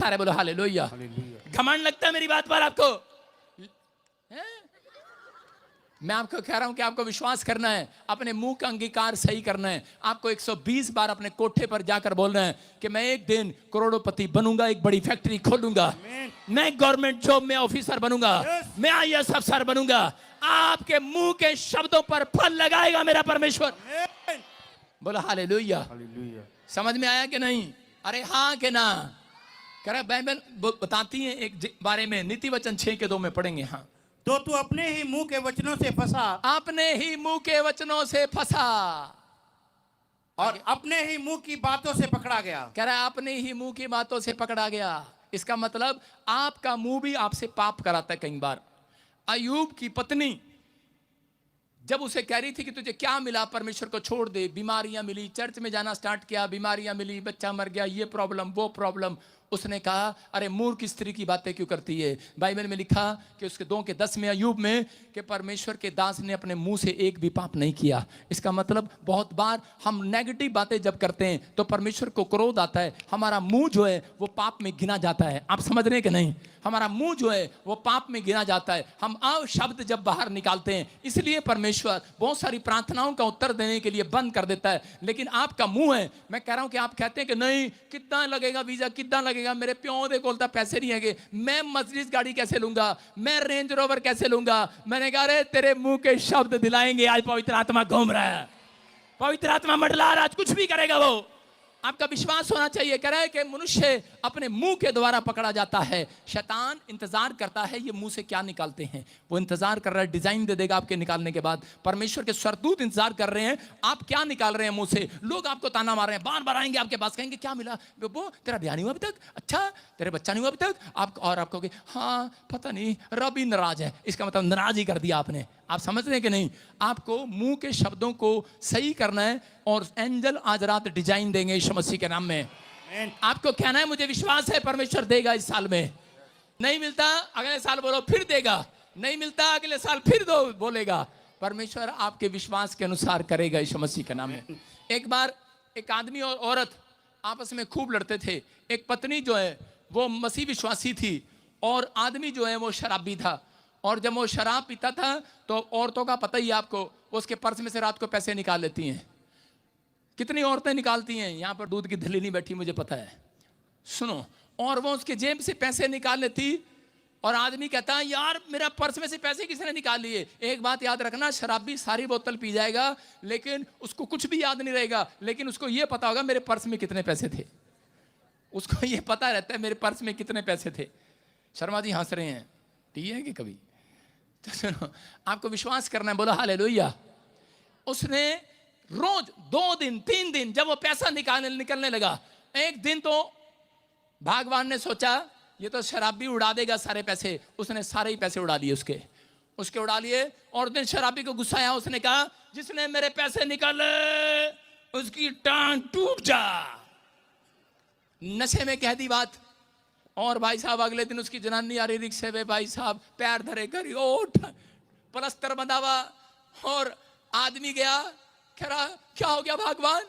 सारे बोलो हालेलुया। घमंड लगता है मेरी बात पर आपको? हैं? मैं आपको कह रहा हूं कि आपको विश्वास करना है, अपने मुंह का अंगीकार सही करना है। आपको 120 बार अपने कोठे पर जाकर बोलना है कि मैं एक दिन करोड़पति बनूंगा, एक बड़ी फैक्ट्री खोलूंगा, मैं गवर्नमेंट जॉब में ऑफिसर बनूंगा, मैं आईएएस अफसर बनूंगा। आपके मुंह के शब्दों पर फल लगाएगा मेरा परमेश्वर। बोलो हालेलुया। समझ में आया कि नहीं? अरे हाँ कि ना? कह रहा बाइबल बताती है एक बारे में, नीति वचन 6:2 में पढ़ेंगे। हाँ, तो तू अपने ही मुंह के वचनों से फंसा, अपने ही मुंह के वचनों से फंसा और अपने ही मुंह की बातों से पकड़ा गया। कह रहा है अपने ही मुंह की बातों से पकड़ा गया। इसका मतलब आपका मुंह भी आपसे पाप कराता है कई बार। अय्यूब की पत्नी जब उसे कह रही थी कि तुझे क्या मिला, परमेश्वर को छोड़ दे, बीमारियां मिली, चर्च में जाना स्टार्ट किया, बीमारियां मिली, बच्चा मर गया, ये प्रॉब्लम वो प्रॉब्लम, उसने कहा अरे मूर्ख स्त्री की बातें क्यों करती है। बाइबल में लिखा कि उसके 2:10 में अय्यूब में कि परमेश्वर के दास ने अपने मुंह से एक भी पाप नहीं किया। इसका मतलब बहुत बार हम नेगेटिव बातें जब करते हैं तो परमेश्वर को क्रोध आता है, हमारा मुंह जो है वो पाप में गिना जाता है। आप समझ रहे हैं कि नहीं? हमारा मुंह जो है वो पाप में गिना जाता है, हम शब्द जब बाहर निकालते हैं, इसलिए परमेश्वर बहुत सारी प्रार्थनाओं का उत्तर देने के लिए बंद कर देता है। लेकिन आपका मुंह है, मैं कह रहा हूं कि आप कहते हैं कि नहीं कितना लगेगा वीजा, कितना लगेगा, मेरे प्यों दे बोलता पैसे नहीं है, मैं मर्सिडीज गाड़ी कैसे लूंगा, मैं रेंज रोवर कैसे लूंगा। मैंने कहा अरे तेरे मुंह के शब्द दिलाएंगे। आज पवित्र आत्मा घूम रहा है, पवित्र आत्मा मंडला रहा, आज कुछ भी करेगा वो। आपका विश्वास होना चाहिए। कह रहा है कि मनुष्य अपने मुंह के द्वारा पकड़ा जाता है। शैतान इंतजार करता है ये मुंह से क्या निकालते हैं, वो इंतजार कर रहा है, डिजाइन दे देगा आपके निकालने के बाद। परमेश्वर के स्वर्गदूत इंतजार कर रहे हैं आप क्या निकाल रहे हैं मुंह से। लोग आपको ताना मार रहे हैं, बार बार आएंगे आपके पास, कहेंगे क्या मिला वो, तेरा ब्याह नहीं हुआ अभी तक, अच्छा तेरे बच्चा नहीं हुआ अभी तक, आप और आप कहोगे हाँ पता नहीं रब ही नाराज है। इसका मतलब नाराज ही कर दिया आपने। आप समझ रहे हैं कि नहीं? आपको मुंह के शब्दों को सही करना है और एंजल आज रात डिजाइन देंगे यीशु मसीह के नाम में। आपको कहना है मुझे विश्वास है परमेश्वर देगा इस साल में, नहीं मिलता अगले साल बोलो फिर देगा, नहीं मिलता अगले साल फिर दो बोलेगा। परमेश्वर आपके विश्वास के अनुसार करेगा यीशु मसीह के नाम में। एक बार एक आदमी और औरत आपस में खूब लड़ते थे। एक पत्नी जो है वो मसीह विश्वासी थी और आदमी जो है वो शराबी था। और जब वो शराब पीता था तो औरतों का पता ही है आपको, वो उसके पर्स में से रात को पैसे निकाल लेती हैं। कितनी औरतें निकालती हैं, यहां पर दूध की धली नहीं बैठी मुझे पता है, सुनो। और वो उसके जेब से पैसे निकाल लेती और आदमी कहता है यार मेरा पर्स में से पैसे किसने निकाल लिए। एक बात याद रखना, शराबी सारी बोतल पी जाएगा लेकिन उसको कुछ भी याद नहीं रहेगा, लेकिन उसको यह पता होगा मेरे पर्स में कितने पैसे थे। उसको यह पता रहता है मेरे पर्स में कितने पैसे थे। शर्मा जी हंस रहे हैं, ठीक है कि कभी तो सुनो, आपको विश्वास करना है, बोलो हालेलुया। उसने रोज 2 दिन 3 दिन जब वो पैसा निकलने लगा, एक दिन तो भगवान ने सोचा ये तो शराबी उड़ा देगा सारे पैसे, उसने सारे ही पैसे उड़ा लिए उसके उड़ा लिए। और दिन शराबी को गुस्सा आया, उसने कहा जिसने मेरे पैसे निकाले उसकी टांग टूट जा। नशे में कह दी बात। और भाई साहब अगले दिन उसकी जनानी आ रही रिक्शे में, भाई साहब पैर धरे करी ओठ पलस्तर बंधा हुआ, और आदमी गया कह रहा क्या हो गया भगवान।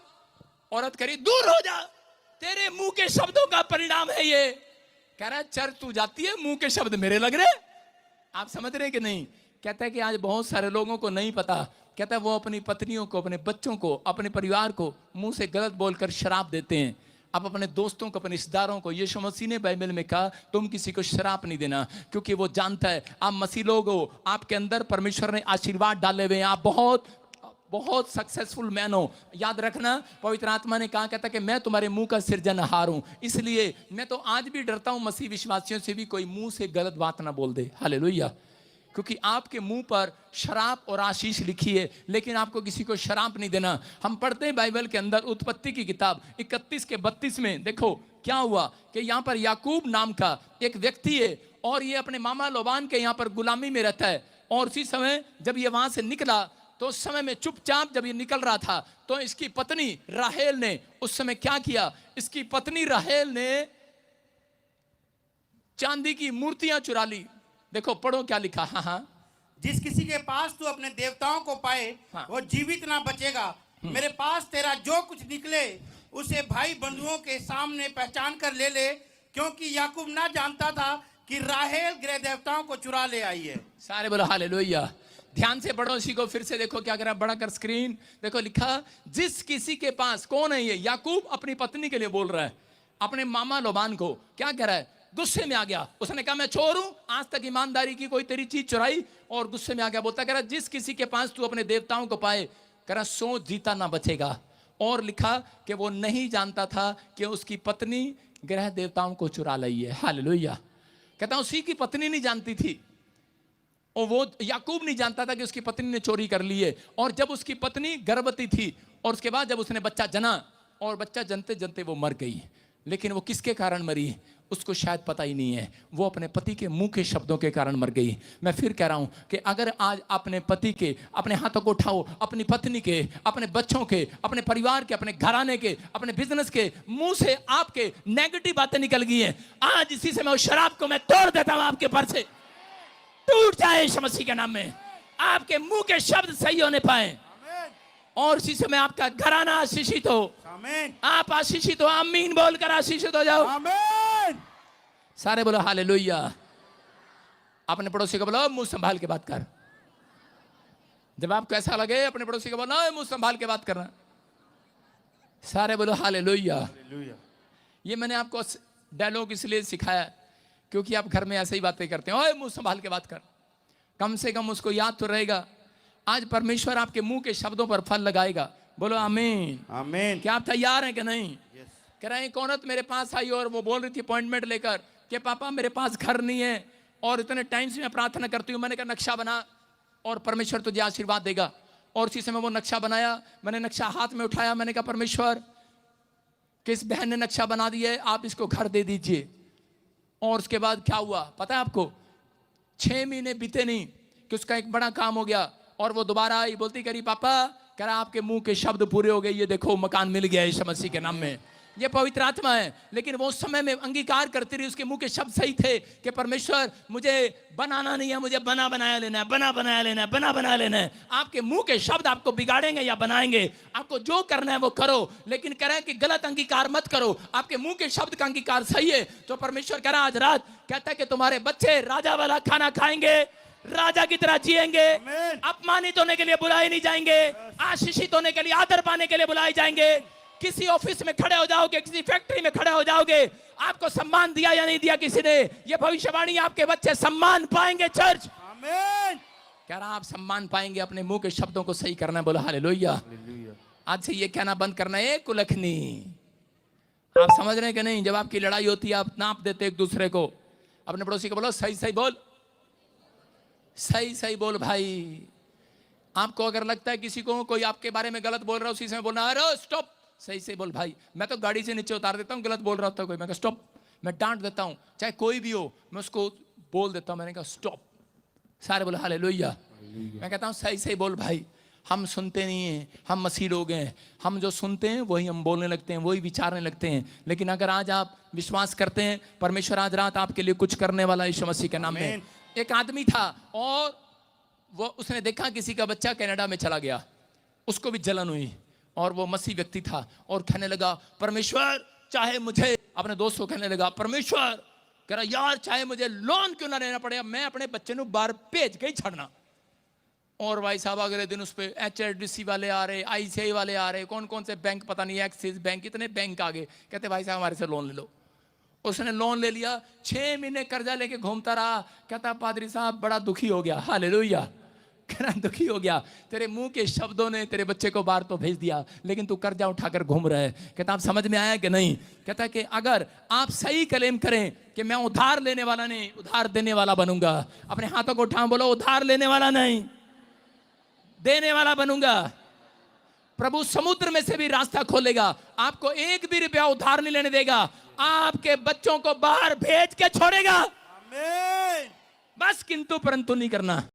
औरत करी दूर हो जा, तेरे मुंह के शब्दों का परिणाम है ये। कह रहा चर्च तू जाती है, मुंह के शब्द मेरे लग रहे। आप समझ रहे कि नहीं? कहता है कि आज बहुत सारे लोगों को नहीं पता, कहता है वो अपनी पत्नियों को, अपने बच्चों को, अपने परिवार को मुंह से गलत बोलकर शराब देते हैं। आप अपने दोस्तों को, अपने रिश्तेदारों को, यीशु मसीह ने बाइबल में कहा तुम किसी को शराब नहीं देना, क्योंकि वो जानता है आप मसीह लोग हो, आपके अंदर परमेश्वर ने आशीर्वाद डाले हुए हैं, आप बहुत बहुत सक्सेसफुल मैन हो। याद रखना पवित्र आत्मा ने कहा, कहता कि मैं तुम्हारे मुंह का सृजनहार हूं, इसलिए मैं तो आज भी डरता हूं मसीह विश्वासियों से भी कोई मुंह से गलत बात ना बोल दे। हालेलुया। क्योंकि आपके मुंह पर शराब और आशीष लिखी है, लेकिन आपको किसी को शराब नहीं देना। हम पढ़ते हैं बाइबल के अंदर उत्पत्ति की किताब 31:32 में, देखो क्या हुआ कि यहाँ पर याकूब नाम का एक व्यक्ति है और ये अपने मामा लोबान के यहाँ पर गुलामी में रहता है। और उसी समय जब ये वहां से निकला तो उस समय में चुपचाप जब ये निकल रहा था तो इसकी पत्नी राहेल ने उस समय क्या किया, इसकी पत्नी राहेल ने चांदी की मूर्तियां चुरा ली। देखो पढ़ो क्या लिखा। हाँ, जिस किसी के पास तू अपने देवताओं को पाए हाँ। वो जीवित ना बचेगा। मेरे पास तेरा जो कुछ निकले उसे भाई बंधुओं के सामने पहचान कर ले ले, क्योंकि याकूब ना जानता था कि राहेल गृह देवताओं को चुरा ले आई है। सारे बोलो हालेलुया। ध्यान से पढ़ो, इसी को फिर से देखो, क्या करा, बड़ा कर स्क्रीन देखो, लिखा जिस किसी के पास, कौन है ये? याकूब अपनी पत्नी के लिए बोल रहा है, अपने मामा लोबान को क्या कह रहा है, गुस्से में आ गया। उसने कहा मैं चोर हूं, आज तक ईमानदारी की कोई तेरी चीज चुराई, और गुस्से में आ गया। बोलता कह रहा जिस किसी के पास तू अपने देवताओं को पाए, कह रहा सोच जीता ना बचेगा। और लिखा कि वो नहीं जानता था कि उसकी पत्नी ग्रह देवताओं को चुरा ली है। हालेलुया। कहता उसी की पत्नी नहीं जानती थी, और वो याकूब नहीं जानता था कि उसकी पत्नी ने चोरी कर ली है। और जब उसकी पत्नी गर्भवती थी, और उसके बाद जब उसने बच्चा जना, और बच्चा जनते जनते वो मर गई। लेकिन वो किसके कारण मरी उसको शायद पता ही नहीं है, वो अपने पति के मुंह के शब्दों के कारण मर गई। मैं फिर कह रहा हूं कि अगर आज अपने पति के, अपने हाथों को उठाओ, अपनी पत्नी के, अपने बच्चों के, अपने परिवार के, अपने घराने के, अपने बिजनेस के मुंह से आपके नेगेटिव बातें निकल गई हैं, आज इसी से मैं उस शराब को मैं तोड़ देता हूं, आपके पर से टूट जाए यीशु मसीह के नाम में। आपके मुंह के शब्द सही होने पाए, और इसी समय आपका घराना आशीषित हो। आमीन। आप आशीषित हो। आमीन बोलकर आशीषित हो जाओ। आमीन। सारे बोलो हालेलुया। अपने पड़ोसी को बोलो मुंह संभाल के बात कर। जब आपको ऐसा लगे अपने पड़ोसी को बोलो मुंह संभाल के बात करना। सारे बोलो हालेलुया। ये मैंने आपको डायलॉग इसलिए सिखाया क्योंकि आप घर में ऐसे ही बातें करते हैं, ओए मुंह संभाल के बात कर। कम से कम उसको याद तो रहेगा, आज परमेश्वर आपके मुंह के शब्दों पर फल लगाएगा। बोलो आमीन। आमीन। क्या आप तैयार हैं कि नहीं? कह रहे हैं एक औरत मेरे पास आई और वो बोल रही थी अपॉइंटमेंट लेकर कि पापा मेरे पास घर नहीं है और इतने टाइम से मैं प्रार्थना करती हूँ। मैंने कहा नक्शा बना और परमेश्वर तुझे आशीर्वाद देगा। और उसी समय वो नक्शा बनाया। मैंने नक्शा हाथ में उठाया, मैंने कहा परमेश्वर किस बहन ने नक्शा बना दिया है, आप इसको घर दे दीजिए। और उसके बाद क्या हुआ पता है आपको? 6 महीने बीते नहीं कि उसका एक बड़ा काम हो गया। और वो दोबारा आई, बोलती करी पापा, कह रहा आपके मुंह के शब्द पूरे हो गए, ये देखो मकान मिल गया यीशु मसीह के नाम में। ये पवित्र आत्मा है। लेकिन वो उस समय में अंगीकार करती रही, उसके मुंह के शब्द सही थे कि परमेश्वर मुझे बनाना नहीं है, मुझे बना बनाया लेना है, बना बनाया लेना है, बना बनाया लेना है। आपके मुंह के शब्द आपको बिगाड़ेंगे या बनाएंगे, आपको जो करना है वो करो, लेकिन कह रहे हैं कि गलत अंगीकार मत करो। आपके मुंह के शब्द का अंगीकार सही है तो परमेश्वर कह रहा आज रात कहता है कि तुम्हारे बच्चे राजा वाला खाना खाएंगे, राजा की तरह जिएंगे, अपमानित होने के लिए बुलाए नहीं जाएंगे, आशीषित होने के लिए, आदर पाने के लिए बुलाए जाएंगे। किसी ऑफिस में खड़े हो जाओगे, किसी फैक्ट्री में खड़े हो जाओगे, आपको सम्मान दिया या नहीं दिया किसी ने, ये भविष्यवाणी आपके बच्चे सम्मान पाएंगे। चर्च आमीन। कह रहा आप सम्मान पाएंगे। अपने मुंह के शब्दों को सही करना है। बोलो हालेलुया। आज से ये कहना बंद करना है कुलखनी। आप समझ रहे हैं कि नहीं? जब आपकी लड़ाई होती है आप नाप देते एक दूसरे को। अपने पड़ोसी को बोलो सही सही बोल, सही सही बोल भाई। आपको अगर लगता है किसी को कोई आपके बारे में गलत बोल रहा है, उसी समय बोलना अरे स्टॉप, सही से बोल भाई। मैं तो गाड़ी से नीचे उतार देता हूँ, गलत बोल रहा होता है कोई, मैं कहा स्टॉप, मैं डांट देता हूँ, चाहे कोई भी हो, मैं उसको बोल देता हूँ, मैंने कहा स्टॉप। सारे बोले हालेलुया। मैं कहता हूँ सही सही बोल भाई। हम सुनते नहीं हैं, हम मसीह लोग हैं, हम जो सुनते हैं वही हम बोलने लगते हैं, वही विचारने लगते हैं। लेकिन अगर आज आप विश्वास करते हैं परमेश्वर आज रात आपके लिए कुछ करने वाला यीशु मसीह के नाम में। एक आदमी था और वो उसने देखा किसी का बच्चा कनाडा में चला गया, उसको भी जलन हुई और वो मसीह व्यक्ति था और कहने लगा परमेश्वर चाहे मुझे, अपने दोस्त को कहने लगा परमेश्वर, कह रहा यार चाहे मुझे लोन क्यों ना लेना पड़े, मैं अपने बच्चे को बाहर भेज के ही छड़ना। और भाई साहब अगले दिन उस पर HSBC वाले आ रहे, ICICI वाले आ रहे, कौन कौन से बैंक पता नहीं, एक्सिस बैंक, इतने बैंक आ गए। कहते भाई साहब हमारे से लोन ले लो। उसने लोन ले लिया, 6 महीने कर्जा लेके घूमता रहा। कहता पादरी साहब बड़ा दुखी हो गया। हालेलुया। कह रहा दुखी हो गया, तेरे मुंह के शब्दों ने तेरे बच्चे को बाहर तो भेज दिया, लेकिन तू कर्जा उठाकर घूम रहा है। कहता आप समझ में आया कि नहीं? कहता कि अगर आप सही क्लेम करें कि मैं उधार लेने वाला नहीं उधार देने वाला बनूंगा, अपने हाथों को उठा बोलो उधार लेने वाला नहीं देने वाला बनूंगा। प्रभु समुद्र में से भी रास्ता खोलेगा, आपको 1 भी रुपया उधार नहीं लेने देगा, आपके बच्चों को बाहर भेज के छोड़ेगा। आमीन। बस किंतु परंतु नहीं करना।